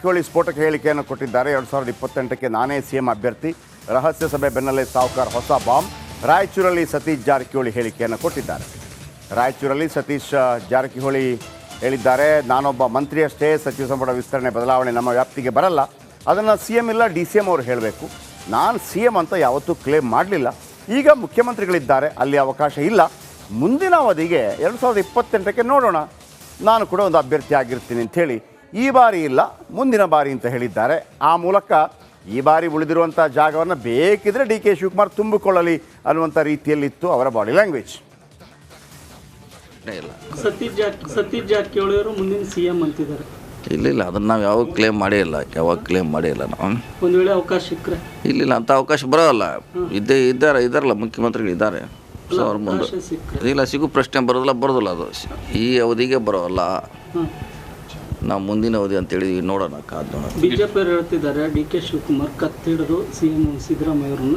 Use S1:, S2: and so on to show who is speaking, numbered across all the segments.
S1: ಜಾರಕಿಹೊಳಿ ಸ್ಫೋಟಕ ಹೇಳಿಕೆಯನ್ನು ಕೊಟ್ಟಿದ್ದಾರೆ. 2028ಕ್ಕೆ ನಾನೇ ಸಿಎಂ ಅಭ್ಯರ್ಥಿ, ರಹಸ್ಯ ಸಭೆ ಬೆನ್ನಲ್ಲೇ ಸಾವ್ಕಾರ್ ಹೊಸ ಬಾಂಬ್. ರಾಯಚೂರಲ್ಲಿ ಸತೀಶ್ ಜಾರಕಿಹೊಳಿ ಹೇಳಿಕೆಯನ್ನು ಕೊಟ್ಟಿದ್ದಾರೆ. ರಾಯಚೂರಲ್ಲಿ ಸತೀಶ್ ಜಾರಕಿಹೊಳಿ ಹೇಳಿದ್ದಾರೆ, ನಾನೊಬ್ಬ ಮಂತ್ರಿಯಷ್ಟೇ, ಸಚಿವ ಸಂಪುಟ ವಿಸ್ತರಣೆ ಬದಲಾವಣೆ ನಮ್ಮ ವ್ಯಾಪ್ತಿಗೆ ಬರಲ್ಲ, ಅದನ್ನು CM ಇಲ್ಲ DCM ಅವರು ಹೇಳಬೇಕು. ನಾನು CM ಅಂತ ಯಾವತ್ತೂ ಕ್ಲೇಮ್ ಮಾಡಲಿಲ್ಲ. ಈಗ ಮುಖ್ಯಮಂತ್ರಿಗಳಿದ್ದಾರೆ, ಅಲ್ಲಿ ಅವಕಾಶ ಇಲ್ಲ. ಮುಂದಿನ ಅವಧಿಗೆ 2028ಕ್ಕೆ ನೋಡೋಣ, ನಾನು ಕೂಡ ಒಂದು ಅಭ್ಯರ್ಥಿ ಆಗಿರ್ತೀನಿ ಅಂಥೇಳಿ ಈ ಬಾರಿ ಇಲ್ಲ ಮುಂದಿನ ಬಾರಿ ಅಂತ ಹೇಳಿದ್ದಾರೆ. ಆ ಮೂಲಕ ಈ ಬಾರಿ ಉಳಿದಿರುವಂಥ ಜಾಗವನ್ನು ಬೇಕಿದ್ರೆ DK ಶಿವಕುಮಾರ್ ತುಂಬಿಕೊಳ್ಳಲಿ ಅನ್ನುವಂಥ ರೀತಿಯಲ್ಲಿತ್ತು ಅವರ ಬಾಡಿ ಲ್ಯಾಂಗ್ವೇಜ್.
S2: ಸತೀಶ್ ಜಾರಕಿಹೊಳಿ ಅವರು ಮುಂದಿನ CM ಅಂತಿದ್ದಾರೆ.
S3: ಇಲ್ಲ ಅದನ್ನು ನಾವು ಯಾವಾಗ ಕ್ಲೇಮ್ ಮಾಡೇ ಇಲ್ಲ, ನಾವು
S2: ಒಂದು ವೇಳೆ ಅವಕಾಶ ಸಿಕ್ಕರೆ
S3: ಇಲ್ಲ ಅಂಥ ಅವಕಾಶ ಬರೋಲ್ಲ. ಇದ್ದಾರಲ್ಲ ಮುಖ್ಯಮಂತ್ರಿಗಳು ಇದ್ದಾರೆ. ಸೊ ಅವ್ರ ಮುಂದೆ ಇಲ್ಲ ಸಿಗು ಪ್ರಶ್ನೆ ಬರೋದಿಲ್ಲ ಅದು ಈ ಅವಧಿಗೆ ಬರೋಲ್ಲ. ನಾವು ಮುಂದಿನ ಅವಧಿ ಅಂತೇಳಿ ನೋಡೋಣ, ಕಾದು ನೋಡೋಣ.
S2: ಬಿಜೆಪಿ ಅವರು ಹೇಳ್ತಿದ್ದಾರೆ DK ಶಿವಕುಮಾರ್ ಕತ್ತಿಡಿದು CM ಸಿದ್ದರಾಮಯ್ಯ ಅವರನ್ನ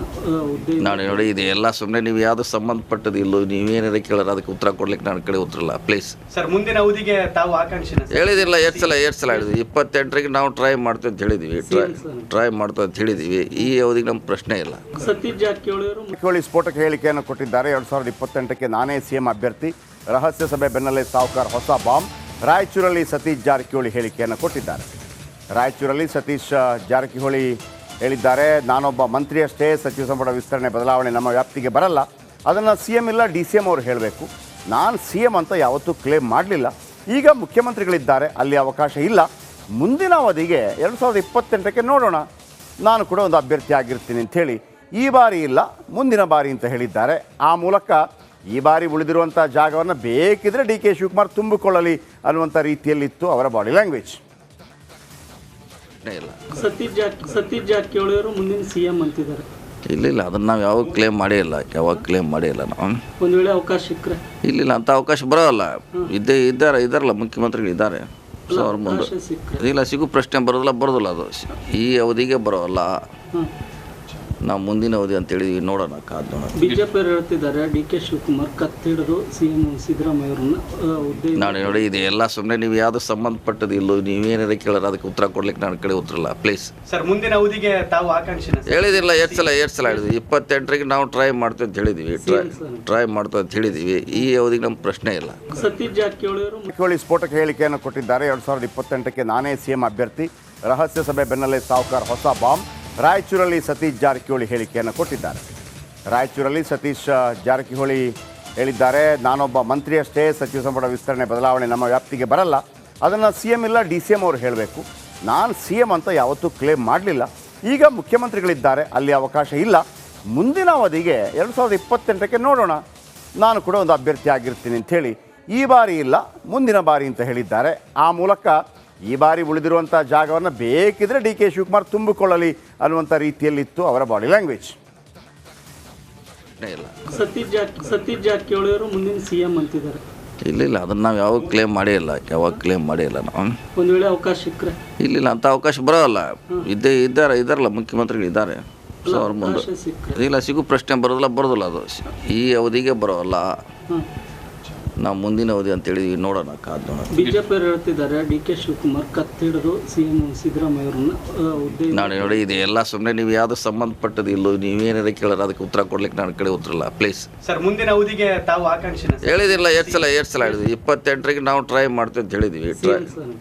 S2: ಹುದ್ದೆ
S3: ನೋಡಿ ಇದು ಎಲ್ಲ ಸುಮ್ಮನೆ ನೀವು ಯಾವುದು ಸಂಬಂಧಪಟ್ಟದ್ದು ಇಲ್ಲೋ, ನೀವೇನಾರ ಕೇಳೋರು ಅದಕ್ಕೆ ಉತ್ತರ ಕೊಡ್ಲಿಕ್ಕೆ ನನ್ನ ಕಡೆ ಉತ್ತರ ಇಲ್ಲ ಪ್ಲೀಸ್.
S4: ಸರ್ ಮುಂದಿನ ಅವಧಿಗೆ ತಾವು ಆಕಾಂಕ್ಷೆ
S3: ಹೇಳಿದಿಲ್ಲ, ಎಷ್ಟು ಸಲ ಹೇಳಿದ್ವಿ. 28ಕ್ಕೆ ನಾವು ಟ್ರೈ ಮಾಡ್ತೀವಿ ಅಂತ ಹೇಳಿದ್ವಿ, ಟ್ರೈ ಮಾಡ್ತೀವಿ ಅಂತ ಹೇಳಿದ್ವಿ. ಈ ಅವಧಿಗೆ ನಮ್ಮ ಪ್ರಶ್ನೆ ಇಲ್ಲ.
S2: ಸತೀಶ್ ಜಾರಕಿಹೊಳಿ
S1: ಸ್ಫೋಟಕ ಹೇಳಿಕೆಯನ್ನು ಕೊಟ್ಟಿದ್ದಾರೆ. 2028ಕ್ಕೆ ನಾನೇ CM ಅಭ್ಯರ್ಥಿ, ರಹಸ್ಯ ಸಭೆ ಬೆನ್ನಲ್ಲೇ ಸಾವ್ಕಾರ್ ಹೊಸ ಬಾಂಬ್. ರಾಯಚೂರಲ್ಲಿ ಸತೀಶ್ ಜಾರಕಿಹೊಳಿ ಹೇಳಿಕೆಯನ್ನು ಕೊಟ್ಟಿದ್ದಾರೆ. ರಾಯಚೂರಲ್ಲಿ ಸತೀಶ್ ಜಾರಕಿಹೊಳಿ ಹೇಳಿದ್ದಾರೆ, ನಾನೊಬ್ಬ ಮಂತ್ರಿಯಷ್ಟೇ, ಸಚಿವ ಸಂಪುಟ ವಿಸ್ತರಣೆ ಬದಲಾವಣೆ ನಮ್ಮ ವ್ಯಾಪ್ತಿಗೆ ಬರಲ್ಲ, ಅದನ್ನು CM ಇಲ್ಲ DCM ಅವರು ಹೇಳಬೇಕು. ನಾನು CM ಅಂತ ಯಾವತ್ತೂ ಕ್ಲೇಮ್ ಮಾಡಲಿಲ್ಲ. ಈಗ ಮುಖ್ಯಮಂತ್ರಿಗಳಿದ್ದಾರೆ, ಅಲ್ಲಿ ಅವಕಾಶ ಇಲ್ಲ. ಮುಂದಿನ ಅವಧಿಗೆ 2028ಕ್ಕೆ ನೋಡೋಣ, ನಾನು ಕೂಡ ಒಂದು ಅಭ್ಯರ್ಥಿ ಆಗಿರ್ತೀನಿ ಅಂಥೇಳಿ ಈ ಬಾರಿ ಇಲ್ಲ ಮುಂದಿನ ಬಾರಿ ಅಂತ ಹೇಳಿದ್ದಾರೆ. ಆ ಮೂಲಕ ಈ ಬಾರಿ ಉಳಿದಿರುವಂಥ ಜಾಗವನ್ನು ಬೇಕಿದ್ರೆ DK ಶಿವಕುಮಾರ್ ತುಂಬಿಕೊಳ್ಳಲಿ ಅನ್ನುವಂಥ ರೀತಿಯಲ್ಲಿತ್ತು ಅವರ ಬಾಡಿ ಲ್ಯಾಂಗ್ವೇಜ್.
S2: ಸತೀಶ್ ಜಾರಕಿಹೊಳಿ ಅವರು ಮುಂದಿನ CM ಅಂತಿದ್ದಾರೆ.
S3: ಇಲ್ಲ ಅದನ್ನು ನಾವು ಯಾವಾಗ ಕ್ಲೇಮ್ ಮಾಡೇ ಇಲ್ಲ, ನಾವು
S2: ಒಂದು ವೇಳೆ ಅವಕಾಶ ಸಿಕ್ಕರೆ
S3: ಇಲ್ಲ ಅಂಥ ಅವಕಾಶ ಬರೋಲ್ಲ. ಇದ್ದಾರಲ್ಲ ಮುಖ್ಯಮಂತ್ರಿಗಳು ಇದ್ದಾರೆ. ಸೊ ಅವ್ರ ಮುಂದೆ ಇಲ್ಲ ಸಿಗು ಪ್ರಶ್ನೆ ಬರೋದಿಲ್ಲ ಅದು ಈ ಅವಧಿಗೆ ಬರೋಲ್ಲ. ನಾವು ಮುಂದಿನ ಅವಧಿ ಅಂತೇಳಿ ನೋಡೋಣ, ಕಾದು ನೋಡೋಣ.
S2: ಬಿಜೆಪಿ ಅವರು ಹೇಳ್ತಿದ್ದಾರೆ DK ಶಿವಕುಮಾರ್ ಕತ್ತಿಡಿದು CM ಸಿದ್ದರಾಮಯ್ಯ ಅವರನ್ನ ಹುದ್ದೆ
S3: ನೋಡಿ ಇದು ಎಲ್ಲ ಸುಮ್ಮನೆ ನೀವು ಯಾವುದು ಸಂಬಂಧಪಟ್ಟದ್ದು ಇಲ್ಲೋ, ನೀವೇನಾರ ಕೇಳೋರು ಅದಕ್ಕೆ ಉತ್ತರ ಕೊಡ್ಲಿಕ್ಕೆ ನನ್ನ ಕಡೆ ಉತ್ತರ ಇಲ್ಲ ಪ್ಲೀಸ್.
S4: ಸರ್ ಮುಂದಿನ ಅವಧಿಗೆ ತಾವು ಆಕಾಂಕ್ಷೆ
S3: ಹೇಳಿದಿಲ್ಲ, ಎಷ್ಟು ಸಲ ಹೇಳಿದ್ವಿ. 28ಕ್ಕೆ ನಾವು ಟ್ರೈ ಮಾಡ್ತೀವಿ ಅಂತ ಹೇಳಿದ್ವಿ, ಟ್ರೈ ಮಾಡ್ತೀವಿ ಅಂತ ಹೇಳಿದ್ವಿ. ಈ ಅವಧಿಗೆ ನಮ್ಮ ಪ್ರಶ್ನೆ ಇಲ್ಲ.
S2: ಸತೀಶ್ ಜಾರಕಿಹೊಳಿ
S1: ಸ್ಫೋಟಕ ಹೇಳಿಕೆಯನ್ನು ಕೊಟ್ಟಿದ್ದಾರೆ. 2028ಕ್ಕೆ ನಾನೇ CM ಅಭ್ಯರ್ಥಿ, ರಹಸ್ಯ ಸಭೆ ಬೆನ್ನಲ್ಲೇ ಸಾವ್ಕಾರ್ ಹೊಸ ಬಾಂಬ್. ರಾಯಚೂರಲ್ಲಿ ಸತೀಶ್ ಜಾರಕಿಹೊಳಿ ಹೇಳಿಕೆಯನ್ನು ಕೊಟ್ಟಿದ್ದಾರೆ. ರಾಯಚೂರಲ್ಲಿ ಸತೀಶ್ ಜಾರಕಿಹೊಳಿ ಹೇಳಿದ್ದಾರೆ, ನಾನೊಬ್ಬ ಮಂತ್ರಿಯಷ್ಟೇ, ಸಚಿವ ಸಂಪುಟ ವಿಸ್ತರಣೆ ಬದಲಾವಣೆ ನಮ್ಮ ವ್ಯಾಪ್ತಿಗೆ ಬರಲ್ಲ, ಅದನ್ನು CM ಇಲ್ಲ DCM ಅವರು ಹೇಳಬೇಕು. ನಾನು CM ಅಂತ ಯಾವತ್ತೂ ಕ್ಲೇಮ್ ಮಾಡಲಿಲ್ಲ. ಈಗ ಮುಖ್ಯಮಂತ್ರಿಗಳಿದ್ದಾರೆ, ಅಲ್ಲಿ ಅವಕಾಶ ಇಲ್ಲ. ಮುಂದಿನ ಅವಧಿಗೆ 2028ಕ್ಕೆ ನೋಡೋಣ, ನಾನು ಕೂಡ ಒಂದು ಅಭ್ಯರ್ಥಿ ಆಗಿರ್ತೀನಿ ಅಂಥೇಳಿ ಈ ಬಾರಿ ಇಲ್ಲ ಮುಂದಿನ ಬಾರಿ ಅಂತ ಹೇಳಿದ್ದಾರೆ. ಆ ಮೂಲಕ ಈ ಬಾರಿ ಉಳಿದಿರುವಂಥ ಜಾಗವನ್ನು ಬೇಕಿದ್ರೆ DK ಶಿವಕುಮಾರ್ ತುಂಬಿಕೊಳ್ಳಲಿ ಅನ್ನುವಂಥ ರೀತಿಯಲ್ಲಿತ್ತು ಅವರ ಬಾಡಿ ಲ್ಯಾಂಗ್ವೇಜ್.
S2: ಸತೀಶ್ ಜಾರಕಿಹೊಳಿ ಅವರು ಮುಂದಿನ CM ಅಂತಿದ್ದಾರೆ.
S3: ಇಲ್ಲ ಅದನ್ನು ನಾವು ಯಾವಾಗ ಕ್ಲೇಮ್ ಮಾಡೇ ಇಲ್ಲ, ನಾವು
S2: ಒಂದು ವೇಳೆ ಅವಕಾಶ ಸಿಕ್ಕರೆ
S3: ಇಲ್ಲ ಅಂಥ ಅವಕಾಶ ಬರೋಲ್ಲ. ಇದ್ದಾರಲ್ಲ ಮುಖ್ಯಮಂತ್ರಿಗಳು ಇದ್ದಾರೆ. ಸೊ ಅವ್ರ ಮುಂದೆ ಇಲ್ಲ ಸಿಗು ಪ್ರಶ್ನೆ ಬರೋದಿಲ್ಲ ಅದು ಈ ಅವಧಿಗೆ ಬರೋಲ್ಲ. ನಾವು ಮುಂದಿನ ಅವಧಿ ಅಂತೇಳಿ ನೋಡೋಣ, ಕಾದು ನೋಡೋಣ.
S2: ಬಿಜೆಪಿ ಅವರು ಹೇಳ್ತಿದ್ದಾರೆ DK ಶಿವಕುಮಾರ್ ಕತ್ತಿಡಿದು CM ಸಿದ್ದರಾಮಯ್ಯ ಅವರನ್ನ ಹುದ್ದೆ
S3: ನೋಡಿ ಇದು ಎಲ್ಲ ಸುಮ್ಮನೆ ನೀವು ಯಾವುದು ಸಂಬಂಧಪಟ್ಟದ್ದು ಇಲ್ಲೋ, ನೀವೇನಾರ ಕೇಳೋರು ಅದಕ್ಕೆ ಉತ್ತರ ಕೊಡ್ಲಿಕ್ಕೆ ನನ್ನ ಕಡೆ ಉತ್ತರ ಇಲ್ಲ ಪ್ಲೀಸ್.
S4: ಸರ್ ಮುಂದಿನ ಅವಧಿಗೆ ತಾವು ಆಕಾಂಕ್ಷೆ
S3: ಹೇಳಿದಿಲ್ಲ, ಎಷ್ಟು ಸಲ ಹೇಳಿದ್ವಿ. 28ಕ್ಕೆ ನಾವು ಟ್ರೈ ಮಾಡ್ತೀವಿ ಅಂತ ಹೇಳಿದ್ವಿ,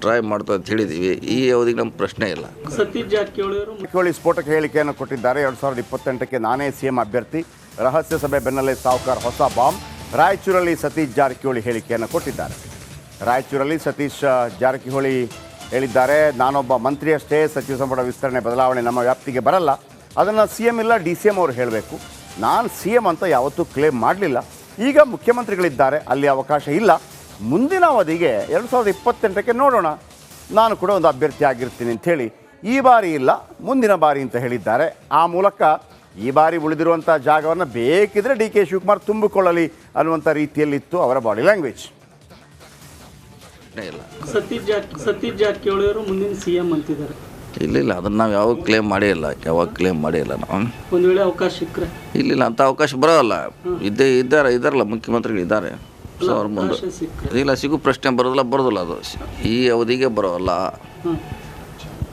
S3: ಟ್ರೈ ಮಾಡ್ತೀವಿ ಅಂತ ಹೇಳಿದ್ವಿ. ಈ ಅವಧಿಗೆ ನಮ್ಮ ಪ್ರಶ್ನೆ ಇಲ್ಲ.
S2: ಸತೀಶ್ ಜಾರಕಿಹೊಳಿ
S1: ಸ್ಫೋಟಕ ಹೇಳಿಕೆಯನ್ನು ಕೊಟ್ಟಿದ್ದಾರೆ. 2028ಕ್ಕೆ ನಾನೇ CM ಅಭ್ಯರ್ಥಿ, ರಹಸ್ಯ ಸಭೆ ಬೆನ್ನಲ್ಲೇ ಸಾವ್ಕಾರ್ ಹೊಸ ಬಾಂಬ್. ರಾಯಚೂರಲ್ಲಿ ಸತೀಶ್ ಜಾರಕಿಹೊಳಿ ಹೇಳಿಕೆಯನ್ನು ಕೊಟ್ಟಿದ್ದಾರೆ. ರಾಯಚೂರಲ್ಲಿ ಸತೀಶ್ ಜಾರಕಿಹೊಳಿ ಹೇಳಿದ್ದಾರೆ, ನಾನೊಬ್ಬ ಮಂತ್ರಿಯಷ್ಟೇ, ಸಚಿವ ಸಂಪುಟ ವಿಸ್ತರಣೆ ಬದಲಾವಣೆ ನಮ್ಮ ವ್ಯಾಪ್ತಿಗೆ ಬರಲ್ಲ, ಅದನ್ನು CM ಇಲ್ಲ DCM ಅವರು ಹೇಳಬೇಕು. ನಾನು CM ಅಂತ ಯಾವತ್ತೂ ಕ್ಲೇಮ್ ಮಾಡಲಿಲ್ಲ. ಈಗ ಮುಖ್ಯಮಂತ್ರಿಗಳಿದ್ದಾರೆ, ಅಲ್ಲಿ ಅವಕಾಶ ಇಲ್ಲ. ಮುಂದಿನ ಅವಧಿಗೆ 2028ಕ್ಕೆ ನೋಡೋಣ, ನಾನು ಕೂಡ ಒಂದು ಅಭ್ಯರ್ಥಿ ಆಗಿರ್ತೀನಿ ಅಂಥೇಳಿ ಈ ಬಾರಿ ಇಲ್ಲ ಮುಂದಿನ ಬಾರಿ ಅಂತ ಹೇಳಿದ್ದಾರೆ. ಆ ಮೂಲಕ ಈ ಬಾರಿ ಉಳಿದಿರುವಂಥ ಜಾಗವನ್ನು ಬೇಕಿದ್ರೆ DK ಶಿವಕುಮಾರ್ ತುಂಬಿಕೊಳ್ಳಲಿ ಅನ್ನುವಂಥ ರೀತಿಯಲ್ಲಿತ್ತು ಅವರ ಬಾಡಿ ಲ್ಯಾಂಗ್ವೇಜ್.
S2: ಸತೀಶ್ ಜಾರಕಿಹೊಳಿ ಅವರು ಮುಂದಿನ CM ಅಂತಿದ್ದಾರೆ.
S3: ಇಲ್ಲ ಅದನ್ನು ನಾವು ಯಾವಾಗ ಕ್ಲೇಮ್ ಮಾಡೇ ಇಲ್ಲ, ನಾವು
S2: ಒಂದು ವೇಳೆ ಅವಕಾಶ ಸಿಕ್ಕರೆ
S3: ಇಲ್ಲ ಅಂಥ ಅವಕಾಶ ಬರೋಲ್ಲ. ಇದ್ದಾರಲ್ಲ ಮುಖ್ಯಮಂತ್ರಿಗಳು ಇದ್ದಾರೆ. ಸೊ ಅವ್ರ ಮುಂದೆ ಇಲ್ಲ ಸಿಗು ಪ್ರಶ್ನೆ ಬರೋದಿಲ್ಲ ಅದು ಈ ಅವಧಿಗೆ ಬರೋಲ್ಲ.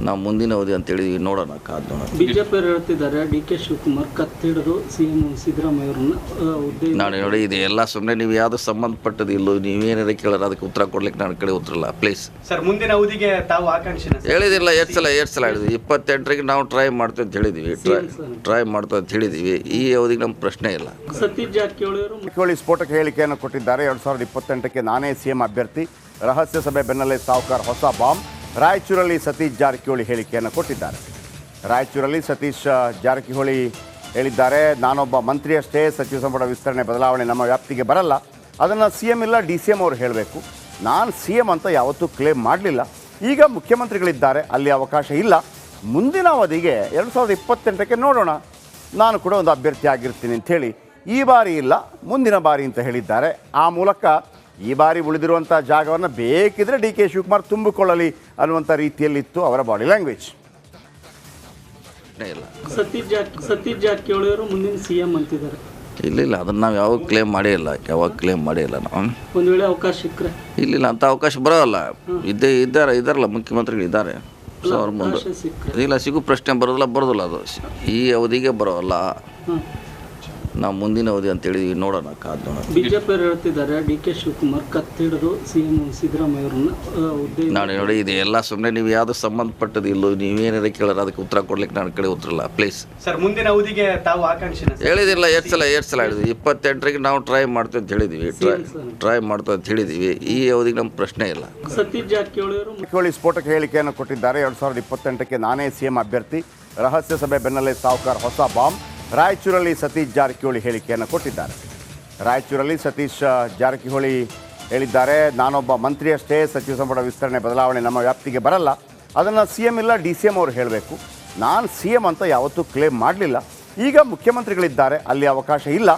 S3: ನಾವು ಮುಂದಿನ ಅವಧಿ ಅಂತೇಳಿ ನೋಡೋಣ, ಕಾದು ನೋಡೋಣ.
S2: ಬಿಜೆಪಿ ಅವರು ಹೇಳ್ತಿದ್ದಾರೆ ಡಿ ಕೆ ಶಿವಕುಮಾರ್ ಕತ್ತಿಡಿದು ಸಿಎಂ ಸಿದ್ದರಾಮಯ್ಯ ಅವರನ್ನ ಹುದ್ದೆ
S3: ನಾನು ನೋಡಿ ಇದು ಎಲ್ಲ ಸುಮ್ಮನೆ ನೀವು ಯಾವುದು ಸಂಬಂಧಪಟ್ಟದ್ದು ಇಲ್ಲೋ ನೀವೇನಾರ ಕೇಳೋರು ಅದಕ್ಕೆ ಉತ್ತರ ಕೊಡ್ಲಿಕ್ಕೆ ನನ್ನ ಕಡೆ ಉತ್ತರ ಇಲ್ಲ ಪ್ಲೀಸ್.
S4: ಸರ್ ಮುಂದಿನ ಅವಧಿಗೆ ತಾವು ಆಕಾಂಕ್ಷಿನ ಸರ್?
S3: ಹೇಳಿದಿಲ್ಲ, ಎಷ್ಟು ಸಲ ಹೇಳಿದ್ವಿ. 28ರಿಗೆ ನಾವು ಟ್ರೈ ಮಾಡ್ತೀವಿ ಅಂತ ಹೇಳಿದ್ವಿ, ಟ್ರೈ ಮಾಡ್ತೀವಿ ಅಂತ ಹೇಳಿದ್ವಿ. ಈ ಅವಧಿಗೆ ನಮ್ಮ ಪ್ರಶ್ನೆ ಇಲ್ಲ.
S2: ಸತೀಶ್ ಜಾರಕಿಹೊಳಿ ಅವರು
S1: ಜಾರಕಿಹೊಳಿ ಸ್ಫೋಟಕ ಹೇಳಿಕೆಯನ್ನು ಕೊಟ್ಟಿದ್ದಾರೆ. 2028ಕ್ಕೆ ನಾನೇ ಸಿಎಂ ಅಭ್ಯರ್ಥಿ, ರಹಸ್ಯ ಸಭೆ ಬೆನ್ನಲ್ಲೇ ಸಾವ್ಕಾರ್ ಹೊಸ ಬಾಂಬ್. ರಾಯಚೂರಲ್ಲಿ ಸತೀಶ್ ಜಾರಕಿಹೊಳಿ ಹೇಳಿಕೆಯನ್ನು ಕೊಟ್ಟಿದ್ದಾರೆ. ರಾಯಚೂರಲ್ಲಿ ಸತೀಶ್ ಜಾರಕಿಹೊಳಿ ಹೇಳಿದ್ದಾರೆ, ನಾನೊಬ್ಬ ಮಂತ್ರಿಯಷ್ಟೇ, ಸಚಿವ ಸಂಪುಟ ವಿಸ್ತರಣೆ ಬದಲಾವಣೆ ನಮ್ಮ ವ್ಯಾಪ್ತಿಗೆ ಬರಲ್ಲ, ಅದನ್ನು CM ಇಲ್ಲ DCM ಅವರು ಹೇಳಬೇಕು. ನಾನು CM ಅಂತ ಯಾವತ್ತೂ ಕ್ಲೇಮ್ ಮಾಡಲಿಲ್ಲ. ಈಗ ಮುಖ್ಯಮಂತ್ರಿಗಳಿದ್ದಾರೆ, ಅಲ್ಲಿ ಅವಕಾಶ ಇಲ್ಲ. ಮುಂದಿನ ಅವಧಿಗೆ 2028ಕ್ಕೆ ನೋಡೋಣ, ನಾನು ಕೂಡ ಒಂದು ಅಭ್ಯರ್ಥಿ ಆಗಿರ್ತೀನಿ ಅಂಥೇಳಿ ಈ ಬಾರಿ ಇಲ್ಲ ಮುಂದಿನ ಬಾರಿ ಅಂತ ಹೇಳಿದ್ದಾರೆ. ಆ ಮೂಲಕ ಈ ಬಾರಿ ಉಳಿದಿರುವಂಥ ಜಾಗವನ್ನು ಬೇಕಿದ್ರೆ ಡಿ ಕೆ ಶಿವಕುಮಾರ್ ತುಂಬಿಕೊಳ್ಳಲಿ ಅನ್ನುವಂಥ ರೀತಿಯಲ್ಲಿತ್ತು ಅವರ ಬಾಡಿ ಲ್ಯಾಂಗ್ವೇಜ್.
S3: ಇಲ್ಲ
S2: ಸತೀಶ್ ಜಾರಕಿಹೊಳಿ ಅವರು ಮುಂದಿನ CM ಅಂತಿದ್ದಾರೆ.
S3: ಇಲ್ಲ ಅದನ್ನು ನಾವು ಯಾವಾಗ ಕ್ಲೇಮ್ ಮಾಡೇ ಇಲ್ಲ, ನಾವು.
S2: ಒಂದು ವೇಳೆ ಅವಕಾಶ ಸಿಕ್ಕರೆ
S3: ಇಲ್ಲ ಅಂಥ ಅವಕಾಶ ಬರೋಲ್ಲ. ಇದ್ದಾರಲ್ಲ ಮುಖ್ಯಮಂತ್ರಿಗಳಿದ್ದಾರೆ, ಸೊ ಅವ್ರ ಮುಂದೆ ಇಲ್ಲ ಸಿಗು ಪ್ರಶ್ನೆ ಬರೋದಿಲ್ಲ ಅದು. ಈ ಅವಧಿಗೆ ಬರೋಲ್ಲ, ನಾವು ಮುಂದಿನ ಅವಧಿ ಅಂತೇಳಿ ನೋಡೋಣ, ಕಾದು ನೋಡೋಣ.
S2: ಬಿಜೆಪಿ ಅವರು ಹೇಳ್ತಿದ್ದಾರೆ ಡಿ ಕೆ ಶಿವಕುಮಾರ್ ಕತ್ತಿಡಿದು ಸಿಎಂ ಸಿದ್ದರಾಮಯ್ಯ ಅವರನ್ನ ಹುದ್ದೆ
S3: ನಾನು ನೋಡಿ ಇದು ಎಲ್ಲ ಸುಮ್ಮನೆ ನೀವು ಯಾವುದು ಸಂಬಂಧಪಟ್ಟದ್ದು ಇಲ್ಲೋ ನೀವೇನಾರ ಕೇಳೋರು ಅದಕ್ಕೆ ಉತ್ತರ ಕೊಡ್ಲಿಕ್ಕೆ ನನ್ನ ಕಡೆ ಉತ್ತರ ಇಲ್ಲ ಪ್ಲೀಸ್.
S4: ಸರ್ ಮುಂದಿನ ಅವಧಿಗೆ ತಾವು ಆಕಾಂಕ್ಷಿನ ಸರ್?
S3: ಹೇಳಿದಿಲ್ಲ, ಎಷ್ಟು ಸಲ ಹೇಳಿದ್ವಿ. 28ರಿಗೆ ನಾವು ಟ್ರೈ ಮಾಡ್ತೀವಿ ಅಂತ ಹೇಳಿದ್ವಿ, ಟ್ರೈ ಮಾಡ್ತೀವಿ ಅಂತ ಹೇಳಿದ್ವಿ. ಈ ಅವಧಿಗೆ ನಮ್ಮ ಪ್ರಶ್ನೆ ಇಲ್ಲ.
S2: ಸತೀಶ್ ಜಾರಕಿಹೊಳಿ ಅವರು
S1: ಜಾರಕಿಹೊಳಿ ಸ್ಫೋಟಕ ಹೇಳಿಕೆಯನ್ನು ಕೊಟ್ಟಿದ್ದಾರೆ. 2028ಕ್ಕೆ ನಾನೇ ಸಿಎಂ ಅಭ್ಯರ್ಥಿ, ರಹಸ್ಯ ಸಭೆ ಬೆನ್ನಲ್ಲೇ ಸಾವ್ಕಾರ್ ಹೊಸ ಬಾಂಬ್. ರಾಯಚೂರಲ್ಲಿ ಸತೀಶ್ ಜಾರಕಿಹೊಳಿ ಹೇಳಿಕೆಯನ್ನು ಕೊಟ್ಟಿದ್ದಾರೆ. ರಾಯಚೂರಲ್ಲಿ ಸತೀಶ್ ಜಾರಕಿಹೊಳಿ ಹೇಳಿದ್ದಾರೆ, ನಾನೊಬ್ಬ ಮಂತ್ರಿಯಷ್ಟೇ, ಸಚಿವ ಸಂಪುಟ ವಿಸ್ತರಣೆ ಬದಲಾವಣೆ ನಮ್ಮ ವ್ಯಾಪ್ತಿಗೆ ಬರಲ್ಲ, ಅದನ್ನು CM ಇಲ್ಲ DCM ಅವರು ಹೇಳಬೇಕು. ನಾನು CM ಅಂತ ಯಾವತ್ತೂ ಕ್ಲೇಮ್ ಮಾಡಲಿಲ್ಲ. ಈಗ ಮುಖ್ಯಮಂತ್ರಿಗಳಿದ್ದಾರೆ, ಅಲ್ಲಿ ಅವಕಾಶ ಇಲ್ಲ.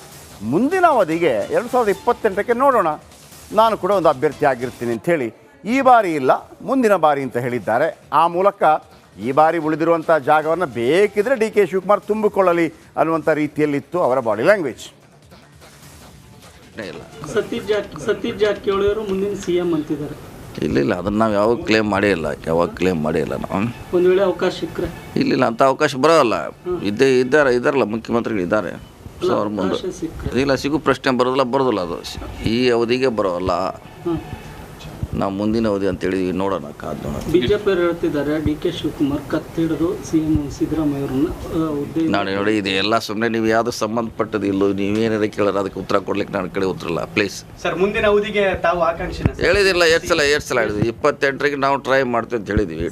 S1: ಮುಂದಿನ ಅವಧಿಗೆ 2028ಕ್ಕೆ ನೋಡೋಣ, ನಾನು ಕೂಡ ಒಂದು ಅಭ್ಯರ್ಥಿ ಆಗಿರ್ತೀನಿ ಅಂಥೇಳಿ ಈ ಬಾರಿ ಇಲ್ಲ ಮುಂದಿನ ಬಾರಿ ಅಂತ ಹೇಳಿದ್ದಾರೆ. ಆ ಮೂಲಕ ಈ ಬಾರಿ ಉಳಿದಿರುವಂಥ ಜಾಗವನ್ನು ಬೇಕಿದ್ರೆ ಡಿ ಕೆ ಶಿವಕುಮಾರ್ ತುಂಬಿಕೊಳ್ಳಲಿ ಅನ್ನುವಂಥ ರೀತಿಯಲ್ಲಿತ್ತು ಅವರ ಬಾಡಿ ಲ್ಯಾಂಗ್ವೇಜ್.
S3: ಇಲ್ಲ
S2: ಸತೀಶ್ ಜಾರಕಿಹೊಳಿ ಅವರು ಮುಂದಿನ CM ಅಂತಿದ್ದಾರೆ.
S3: ಇಲ್ಲ ಅದನ್ನು ನಾವು ಯಾವಾಗ ಕ್ಲೇಮ್ ಮಾಡೇ ಇಲ್ಲ, ನಾವು.
S2: ಒಂದು ವೇಳೆ ಅವಕಾಶ ಸಿಕ್ಕರೆ
S3: ಇಲ್ಲ ಅಂಥ ಅವಕಾಶ ಬರೋಲ್ಲ. ಇದ್ದಾರಲ್ಲ ಮುಖ್ಯಮಂತ್ರಿಗಳಿದ್ದಾರೆ, ಸೊ ಅವ್ರ ಮುಂದೆ ಇಲ್ಲ ಸಿಗು ಪ್ರಶ್ನೆ ಬರೋದಿಲ್ಲ ಅದು. ಈ ಅವಧಿಗೆ ಬರೋಲ್ಲ, ನಾವು ಮುಂದಿನ ಅವಧಿ ಅಂತೇಳಿ ನೋಡೋಣ, ಕಾದು ನೋಡೋಣ.
S2: ಬಿಜೆಪಿ ಅವರು ಹೇಳ್ತಿದ್ದಾರೆ ಡಿ ಕೆ ಶಿವಕುಮಾರ್ ಕತ್ತಿಡಿದು ಸಿಎಂ ಸಿದ್ದರಾಮಯ್ಯ ಅವರನ್ನ ಹುದ್ದೆ
S3: ನಾನು ನೋಡಿ ಇದು ಎಲ್ಲ ಸುಮ್ಮನೆ ನೀವು ಯಾವುದು ಸಂಬಂಧಪಟ್ಟದ್ದು ಇಲ್ಲೋ ನೀವೇನಾರ ಕೇಳೋರು ಅದಕ್ಕೆ ಉತ್ತರ ಕೊಡ್ಲಿಕ್ಕೆ ನನ್ನ ಕಡೆ ಉತ್ತರ ಇಲ್ಲ ಪ್ಲೀಸ್.
S4: ಸರ್ ಮುಂದಿನ ಅವಧಿಗೆ ತಾವು ಆಕಾಂಕ್ಷಿನ ಸರ್?
S3: ಹೇಳಿದಿಲ್ಲ, ಎಷ್ಟು ಸಲ ಹೇಳಿದ್ವಿ. 28ರಿಗೆ ನಾವು ಟ್ರೈ ಮಾಡ್ತೀವಿ ಅಂತ ಹೇಳಿದ್ವಿ,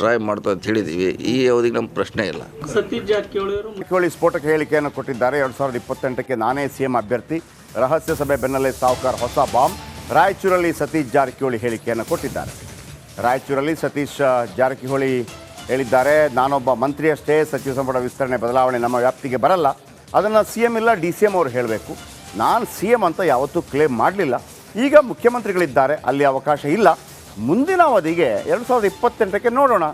S3: ಟ್ರೈ ಮಾಡ್ತೀವಿ ಅಂತ ಹೇಳಿದ್ವಿ. ಈ ಅವಧಿಗೆ ನಮ್ಮ ಪ್ರಶ್ನೆ ಇಲ್ಲ.
S2: ಸತೀಶ್ ಜಾರಕಿಹೊಳಿ ಅವರು
S1: ಜಾರಕಿಹೊಳಿ ಸ್ಫೋಟಕ ಹೇಳಿಕೆಯನ್ನು ಕೊಟ್ಟಿದ್ದಾರೆ. 2028ಕ್ಕೆ ನಾನೇ ಸಿಎಂ ಅಭ್ಯರ್ಥಿ, ರಹಸ್ಯ ಸಭೆ ಬೆನ್ನಲ್ಲೇ ಸಾವ್ಕಾರ್ ಹೊಸ ಬಾಂಬ್. ರಾಯಚೂರಲ್ಲಿ ಸತೀಶ್ ಜಾರಕಿಹೊಳಿ ಹೇಳಿಕೆಯನ್ನು ಕೊಟ್ಟಿದ್ದಾರೆ. ರಾಯಚೂರಲ್ಲಿ ಸತೀಶ್ ಜಾರಕಿಹೊಳಿ ಹೇಳಿದ್ದಾರೆ, ನಾನೊಬ್ಬ ಮಂತ್ರಿಯಷ್ಟೇ, ಸಚಿವ ಸಂಪುಟ ವಿಸ್ತರಣೆ ಬದಲಾವಣೆ ನಮ್ಮ ವ್ಯಾಪ್ತಿಗೆ ಬರಲ್ಲ, ಅದನ್ನು CM ಇಲ್ಲ DCM ಅವರು ಹೇಳಬೇಕು. ನಾನು CM ಅಂತ ಯಾವತ್ತೂ ಕ್ಲೇಮ್ ಮಾಡಲಿಲ್ಲ. ಈಗ ಮುಖ್ಯಮಂತ್ರಿಗಳಿದ್ದಾರೆ, ಅಲ್ಲಿ ಅವಕಾಶ ಇಲ್ಲ. ಮುಂದಿನ ಅವಧಿಗೆ 2028ಕ್ಕೆ ನೋಡೋಣ,